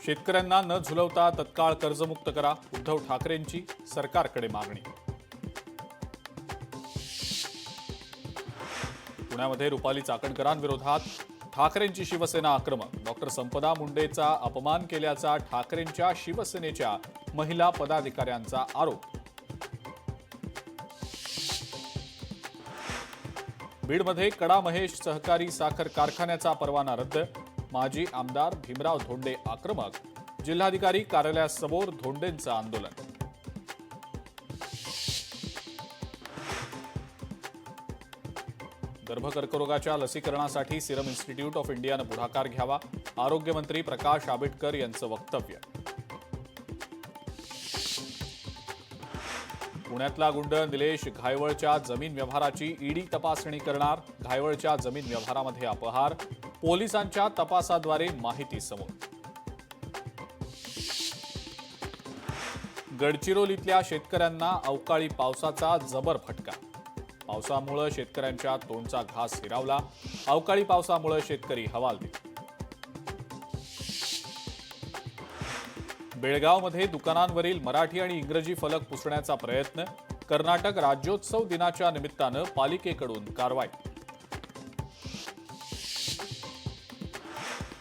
शेतकऱ्यांना न झुलवता तत्काळ कर्जमुक्त करा, उद्धव ठाकरेंची सरकारकडे मागणी. पुण्यामध्ये रुपाली चाकणकरांविरोधात ठाकरेंची शिवसेना आक्रमक. डॉक्टर संपदा मुंडेचा अपमान केल्याचा ठाकरेंच्या शिवसेनेच्या महिला पदाधिकाऱ्यांचा आरोप. बीडमध्ये कडा महेश सहकारी साखर कारखान्याचा परवाना रद्द. माजी आमदार भीमराव धोंडे आक्रमक. जिल्हाधिकारी कार्यालयासमोर धोंडेंचं आंदोलन. गर्भकर्करोगाच्या लसीकरणासाठी सिरम इन्स्टिट्यूट ऑफ इंडियानं पुढाकार घ्यावा. आरोग्यमंत्री प्रकाश आंबेडकर यांचं वक्तव्य. पुण्यातला गुंड निलेश घायवळच्या जमीन व्यवहाराची ईडी तपासणी करणार. घायवळच्या जमीन व्यवहारामध्ये अपहार. पोलिसांच्या तपासाद्वारे माहिती समोर. गडचिरोलीतल्या शेतकऱ्यांना अवकाळी पावसाचा जबर फटका. पावसामुळे शेतकऱ्यांच्या तोंडचा घास हिरावला. अवकाळी पावसामुळे शेतकरी हवालदिल. बेळगावमध्ये दुकानांवरील मराठी आणि इंग्रजी फलक पुसण्याचा प्रयत्न. कर्नाटक राज्योत्सव दिनाच्या निमित्तानं पालिकेकडून कारवाई.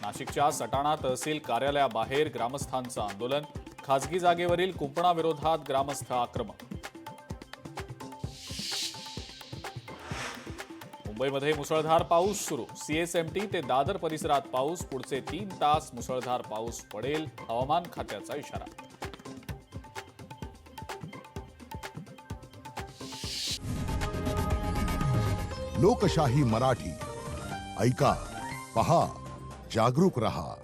नाशिकच्या सटाणा तहसील कार्यालयाबाहेर ग्रामस्थांचं आंदोलन. खासगी जागेवरील कुंपणाविरोधात ग्रामस्थ आक्रमक. मुंबईमध्ये मुसळधार पाऊस सुरू. सीएसएमटी ते दादर परिसरात पाऊस. पुढचे 3 तास मुसळधार पाऊस पडेल, हवामान खात्याचा इशारा. लोकशाही मराठी ऐका, पहा, जागरूक रहा.